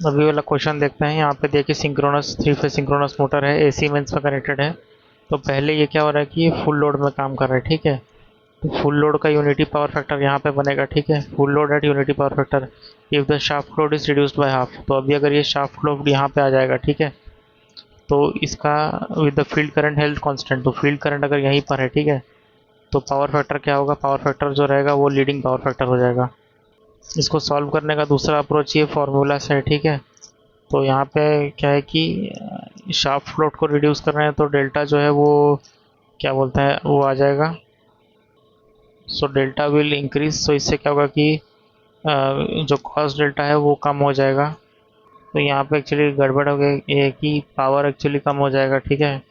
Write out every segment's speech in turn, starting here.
अभी वाला क्वेश्चन देखते हैं। यहाँ पे देखिए synchronous three phase synchronous motor है, एसी मेंस में कनेक्टेड है। तो पहले ये क्या हो रहा है कि ये फुल लोड में काम कर रहा है, ठीक है। तो फुल लोड का यूनिटी पावर फैक्टर यहाँ पे बनेगा, ठीक है। Full load at unity power factor if the shaft load is reduced by half. तो अभी अगर ये शाफ्ट लोड यहाँ पे आ जाएगा, ठीक है, तो इसका with the field current health constant, तो फील्ड करंट अगर यहीं पर है, ठीक है, तो पावर फैक्टर क्या होगा, पावर फैक्टर जो रहेगा वो लीडिंग पावर फैक्टर हो जाएगा। इसको सॉल्व करने का दूसरा अप्रोच ये फार्मूला से है, ठीक है। तो यहाँ पे क्या है कि शाफ्ट फ्लोट को रिड्यूस कर रहे हैं, तो डेल्टा जो है वो क्या बोलते हैं वो आ जाएगा। So delta will increase. So इससे क्या होगा कि जो कॉस्ट डेल्टा है वो कम हो जाएगा। तो यहाँ पे एक्चुअली गड़बड़ हो गई ये कि पावर एक्चुअली कम हो जाएगा, ठीक है।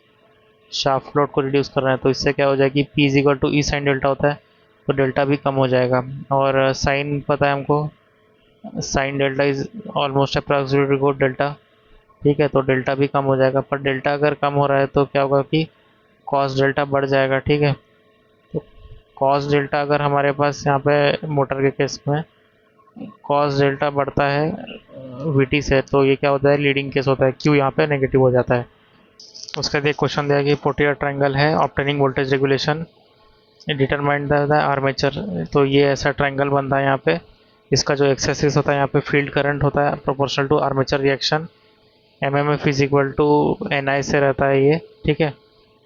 शाफ्ट फ्लोट को रिड्यूस कर रहे हैं, तो इससे क्या हो जाएगी, P is equal to E sine delta होता है, तो डेल्टा भी कम हो जाएगा। और साइन पता है हमको, sine delta is almost approximately equal delta, ठीक है। तो डेल्टा भी कम हो जाएगा, पर डेल्टा अगर कम हो रहा है तो क्या होगा कि कॉस डेल्टा बढ़ जाएगा, ठीक है। तो कॉस डेल्टा अगर हमारे पास यहाँ पे मोटर के केस में कॉस डेल्टा बढ़ता है वीटी से, तो ये क्या होता है, लीडिंग केस होता है, क्यू यहाँ पे नेगेटिव हो जाता है। उसके बाद एक क्वेश्चन दिया कि पोटियर ट्रायंगल है, obtaining voltage regulation determined the armature. तो ये ऐसा ट्रायंगल बनता है यहाँ पे, इसका जो एक्सेसिस होता है यहाँ पे फील्ड करंट होता है proportional to armature reaction, M M F is equal to N I से रहता है ये, ठीक है।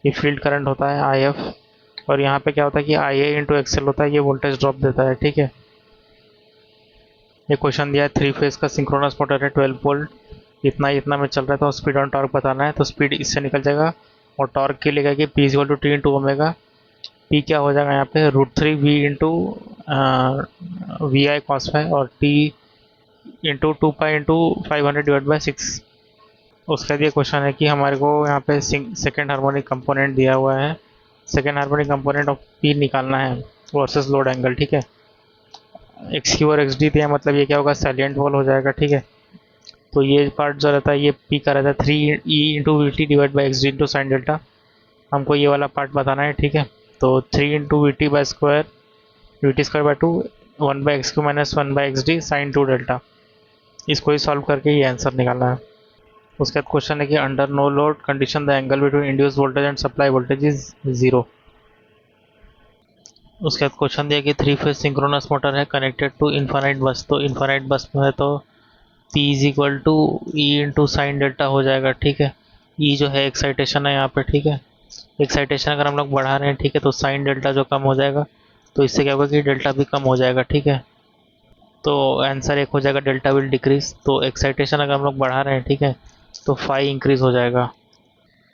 ये फील्ड करंट होता है आई एफ, और यहाँ पे क्या होता है कि आई ए इंटू एक्सएल होता है, ये वोल्टेज ड्रॉप देता है, ठीक है। ये क्वेश्चन दिया है थ्री फेज का सिंक्रोनस मोटर है, 12 वोल्ट, इतना इतना में चल रहा है, तो स्पीड ऑन टॉर्क बताना है। तो स्पीड इससे निकल जाएगा, और टॉर्क की लेगा कि P is equal to T into omega. P क्या हो जाएगा यहाँ पे, √3 V into V I cos phi, और टी इंटू 2 पाई इंटू 500/6। उसके बाद ये क्वेश्चन है कि हमारे को यहाँ पे सेकेंड हार्मोनिक कंपोनेंट दिया हुआ है, second harmonic component of P निकालना है वर्सेस लोड एंगल, ठीक है। एक्स क्यू और एक्स डी दिया, मतलब ये क्या होगा, सैलिएंट वॉल हो जाएगा, ठीक है। तो ये पार्ट जो रहता है ये पी का रहता है 3 E/VT/XD/sin डेल्टा, हमको ये वाला पार्ट बताना है, ठीक है। तो 3 × VT/स्क्वायर VT² 1/XQ-1/XD sin 2 डेल्टा, इसको ही सॉल्व करके ये आंसर निकालना है। उसके बाद क्वेश्चन है कि under no load condition the angle between induced voltage and supply voltage is 0। उसके बाद क्वेश्चन दिया कि थ्री फेज सिंक्रोनस मोटर है कनेक्टेड टू इन्फानाइट बस। तो इन्फानाइट बस में है तो P is equal to E into sine delta हो जाएगा, ठीक है। ई जो है एक्साइटेशन है यहाँ पे, ठीक है। एक्साइटेशन अगर हम लोग बढ़ा रहे हैं, ठीक है, तो साइन डेल्टा जो कम हो जाएगा, तो इससे क्या होगा कि डेल्टा भी कम हो जाएगा, ठीक है। तो आंसर एक हो जाएगा डेल्टा विल डिक्रीज। तो एक्साइटेशन अगर हम लोग बढ़ा रहे हैं, ठीक है, तो फाई इंक्रीज हो जाएगा।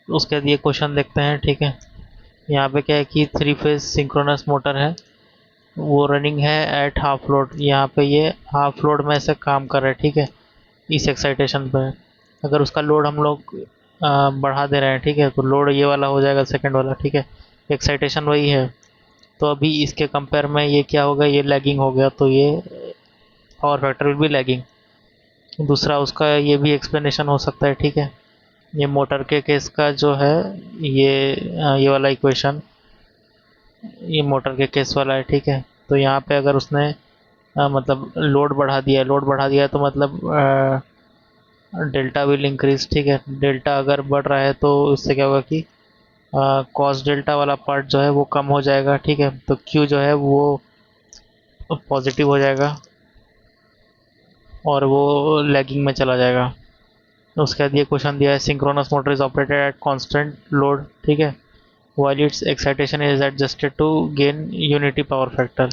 उसके बाद ये क्वेश्चन देखते हैं, ठीक है। यहाँ पे क्या है कि थ्री फेज सिंक्रोनस मोटर है, वो रनिंग है एट हाफ लोड। यहाँ पे ये हाफ लोड में ऐसे काम कर रहा है, ठीक है, इस एक्साइटेशन पे। अगर उसका लोड हम लोग बढ़ा दे रहे हैं, ठीक है, तो लोड ये वाला हो जाएगा सेकंड वाला, ठीक है। एक्साइटेशन वही है, तो अभी इसके कंपेयर में ये क्या होगा, ये लैगिंग हो गया, तो ये पावर फैक्टर विल भी लैगिंग। दूसरा उसका ये भी एक्सप्लेनेशन हो सकता है, ठीक है। ये मोटर के केस का जो है ये वाला इक्वेशन, ये मोटर के केस वाला है, ठीक है। तो यहाँ पे अगर उसने मतलब लोड बढ़ा दिया, लोड बढ़ा दिया तो मतलब डेल्टा विल इंक्रीज, ठीक है। डेल्टा अगर बढ़ रहा है तो इससे क्या होगा कि कॉस डेल्टा वाला पार्ट जो है वो कम हो जाएगा, ठीक है। तो क्यू जो है वो पॉजिटिव हो जाएगा और वो लैगिंग में चला जाएगा। उसके बाद ये क्वेश्चन दिया है synchronous motor is operated at constant load, ठीक है, while its excitation is adjusted to gain unity power factor,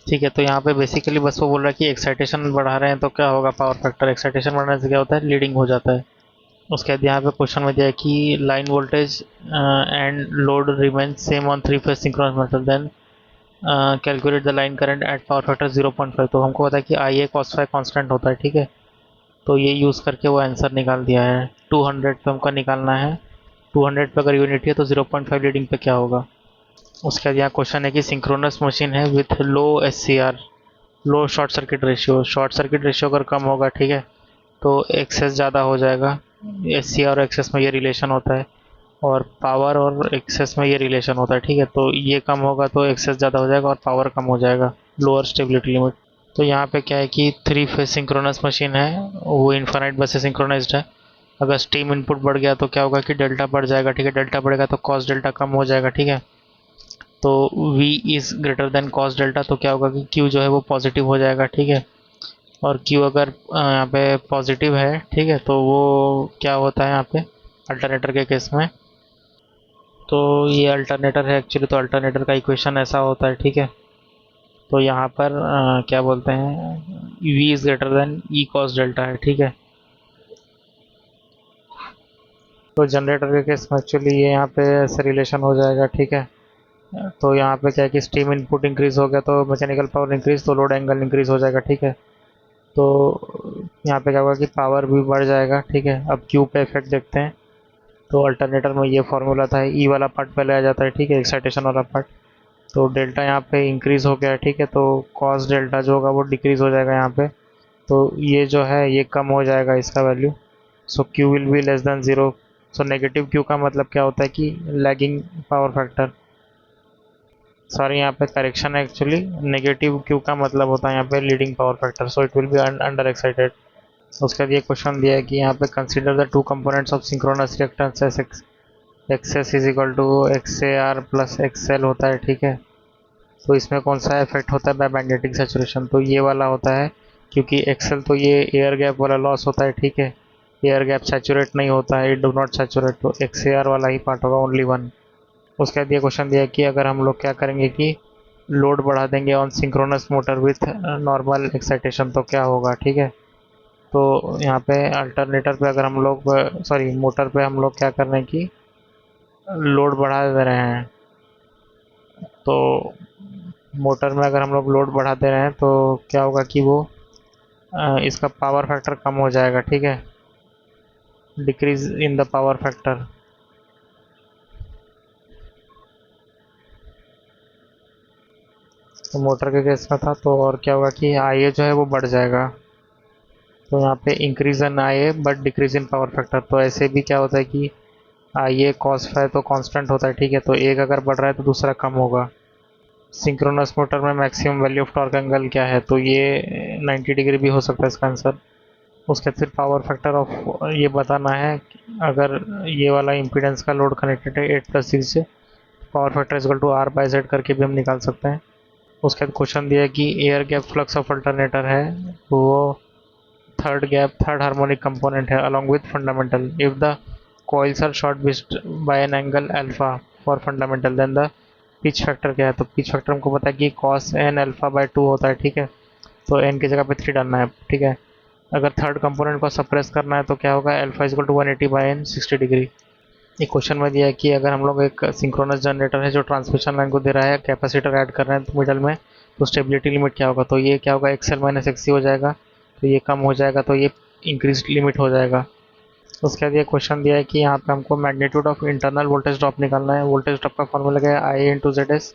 ठीक है। तो यहाँ पे बेसिकली बस वो बोल रहा है कि एक्साइटेशन बढ़ा रहे हैं तो क्या होगा, पावर फैक्टर, एक्साइटेशन बढ़ाने से क्या होता है, लीडिंग हो जाता है। उसके बाद यहाँ पे क्वेश्चन में दिया है कि line voltage and load remain same on three phase synchronous motor, then calculate the line current at power factor 0.5। तो हमको पता है कि I A cos phi constant होता है, ठीक है। तो ये यूज़ करके वो आंसर निकाल दिया है। 200 पे हमको निकालना है, 200 पे अगर यूनिट है तो 0.5 लीडिंग पे क्या होगा। उसके बाद यहाँ क्वेश्चन है कि सिंक्रोनस मशीन है with low SCR, low short circuit ratio. Short circuit ratio अगर कम होगा, ठीक है, तो एक्सेस ज़्यादा हो जाएगा। SCR और एक्सेस में ये रिलेशन होता है, और पावर और एक्सेस में ये रिलेशन होता है, ठीक है। तो ये कम होगा तो एक्सेस ज़्यादा हो जाएगा और पावर कम हो जाएगा, लोअर स्टेबिलिटी लिमिट। तो यहाँ पे क्या है कि 3 फेज सिंक्रोनस मशीन है, वो इन्फानाइट बस से सिंक्रोनाइज्ड है। अगर स्टीम इनपुट बढ़ गया तो क्या होगा कि डेल्टा बढ़ जाएगा, ठीक है। डेल्टा बढ़ेगा तो कॉस डेल्टा कम हो जाएगा, ठीक है। तो V is greater than cos delta, तो क्या होगा कि Q जो है वो पॉजिटिव हो जाएगा, ठीक है। और Q अगर यहाँ पे पॉजिटिव है, ठीक है, तो वो क्या होता है यहाँ पे अल्टरनेटर के केस में। तो ये अल्टरनेटर है एक्चुअली, तो अल्टरनेटर का इक्वेशन ऐसा होता है, ठीक है। तो यहाँ पर क्या बोलते हैं, V is greater than E cos delta है, ठीक है। तो जनरेटर के केस में एक्चुअली ये यहाँ पे ऐसे रिलेशन हो जाएगा, ठीक है। तो यहाँ पे क्या है कि स्टीम इनपुट इंक्रीज हो गया तो मैकेनिकल पावर इंक्रीज, तो लोड एंगल इंक्रीज हो जाएगा, ठीक है। तो यहाँ पे क्या होगा कि पावर भी बढ़ जाएगा, ठीक है। अब क्यू पे इफेक्ट देखते हैं। तो अल्टरनेटर में ये फॉर्मूला था, ई वाला पार्ट पहले आ जाता है, ठीक है, एक्साइटेशन वाला पार्ट। तो डेल्टा यहाँ पे इंक्रीज हो गया है, ठीक है। तो कॉस डेल्टा जो होगा वो डिक्रीज हो जाएगा यहाँ पे। तो ये जो है ये कम हो जाएगा इसका value. So Q will be less than zero. So negative Q का मतलब क्या होता है कि लैगिंग पावर फैक्टर। सॉरी, यहाँ पे करेक्शन है एक्चुअली, नेगेटिव क्यू का मतलब होता है यहाँ पे leading power factor, so it will be under excited. उसके बाद ये क्वेश्चन दिया है कि यहाँ पे consider the two components of synchronous reactance S X is equal to X A R plus X L होता है, ठीक है। तो इसमें कौन सा इफेक्ट होता है बाय मैग्नेटिक सैचुरेशन, तो ये वाला होता है, क्योंकि एक्सेल तो ये एयर गैप वाला लॉस होता है, ठीक है। एयर गैप सैचुरेट नहीं होता है, इट डू नॉट सैचुरेट, तो एक्स ए आर वाला ही पार्ट होगा, ओनली वन। उसके बाद ये क्वेश्चन दिया कि अगर हम लोग क्या करेंगे कि लोड बढ़ा देंगे on synchronous motor with normal excitation तो क्या होगा, ठीक है। तो यहाँ पे अल्टरनेटर पे अगर हम लोग सॉरी मोटर पे हम लोग क्या कर रहे हैं कि लोड बढ़ा दे रहे हैं। तो मोटर में अगर हम लोग लोड बढ़ा दे रहे हैं तो क्या होगा कि वो इसका पावर फैक्टर कम हो जाएगा, ठीक है, decrease in the power factor. तो मोटर के केस में था, तो और क्या होगा कि आई जो है वो बढ़ जाएगा। तो यहाँ पे increase in I but decrease in power factor. तो ऐसे भी क्या होता है कि आई ए कॉस फाई तो कांस्टेंट होता है, ठीक है। तो एक अगर बढ़ रहा है तो दूसरा कम होगा। सिंक्रोनस मोटर में maximum value of torque angle क्या है, तो ये 90 डिग्री भी हो सकता है इसका आंसर। उसके फिर पावर फैक्टर ऑफ ये बताना है, अगर ये वाला इम्पीडेंस का लोड कनेक्टेड है 8+6 से, power factor equal to R by Z करके भी हम निकाल सकते हैं। उसके बाद क्वेश्चन दिया है कि air gap flux of alternator है, तो वो थर्ड हार्मोनिक कंपोनेंट है along with fundamental. If the coils are short pitched by an angle alpha for fundamental, then the pitch factor क्या है, तो पिच फैक्टर हमको पता है कि cos n अल्फा बाय 2 होता है, ठीक है। तो n की जगह पे 3 डालना है, ठीक है। अगर थर्ड कंपोनेंट को सप्रेस करना है तो क्या होगा, alpha is equal to 180 by n 60 degree. एक क्वेश्चन में दिया है कि अगर हम लोग एक सिंक्रोनस जनरेटर है जो ट्रांसमिशन लाइन को दे रहा है, कैपेसिटर ऐड कर रहे हैं तो मिडल में, तो स्टेबिलिटी लिमिट क्या होगा, तो ये क्या होगा एक्सएल माइनस एक्सी हो जाएगा। तो ये कम हो जाएगा तो ये इंक्रीज लिमिट हो जाएगा। उसके बाद ये क्वेश्चन दिया है कि यहाँ पे हमको magnitude of internal voltage drop निकालना है। वोल्टेज ड्रॉप का फॉर्मूला क्या है, I into Z S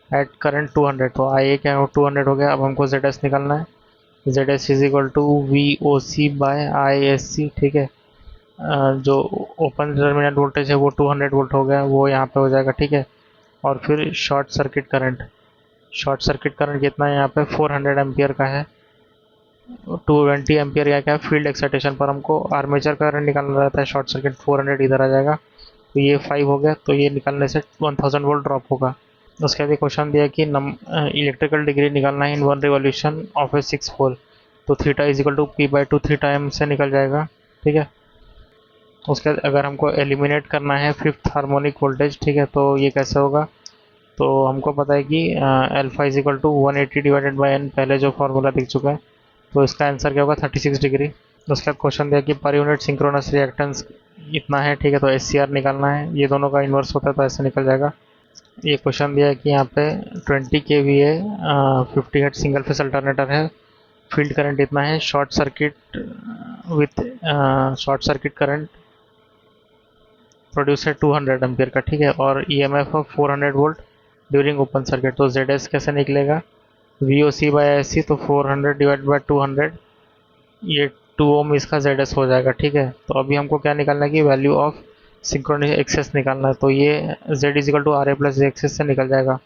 at current 200। तो आई ए क्या है 200 हो गया। अब हमको जेड एस निकालना है। Z S is equal to V O C by I S C, ठीक है। जो ओपन टर्मिनल वोल्टेज है वो 200 वोल्ट हो गया, वो यहाँ पे हो जाएगा, ठीक है। और फिर शॉर्ट सर्किट करंट कितना है यहाँ पे 400 एम्पियर का है। 220 एम्पियर या क्या फील्ड एक्साइटेशन पर हमको आर्मेचर करंट निकालना रहता है, शॉर्ट सर्किट 400 इधर आ जाएगा। तो ये 5 हो गया, तो ये निकालने से 1000 वोल्ट ड्रॉप होगा। उसके बाद क्वेश्चन दिया कि इलेक्ट्रिकल डिग्री निकालना है in one revolution of a 6 pole. तो theta is equal to p/2 theta m से निकल जाएगा, ठीक है। उसके बाद अगर हमको एलिमिनेट करना है फिफ्थ हार्मोनिक वोल्टेज, ठीक है, तो ये कैसे होगा, तो हमको पता है कि alpha is equal to 180 divided by n, पहले जो फार्मूला दिख चुका है। तो इसका आंसर क्या होगा 36 डिग्री। उसके बाद क्वेश्चन दिया कि पर यूनिट सिंक्रोनस रिएक्टेंस इतना है, ठीक है, तो SCR निकालना है। ये दोनों का इन्वर्स होता है तो ऐसे निकल जाएगा। ये क्वेश्चन दिया है कि यहाँ पे 20 kVA 50 hertz single phase alternator है, फील्ड करंट इतना है, शॉर्ट सर्किट करंट प्रोड्यूस है 200 एम्पियर का, ठीक है, और EMF of 400 volt during open circuit. तो ZS कैसे निकलेगा, VOC बाय IC, तो 400 डिवाइड बाय 200, ये 2 ओम इसका ZS हो जाएगा, ठीक है। तो अभी हमको क्या निकालना है कि वैल्यू ऑफ सिंक्रोनस एक्सेस निकालना है। तो ये Z is equal to RA plus J X S से निकल जाएगा।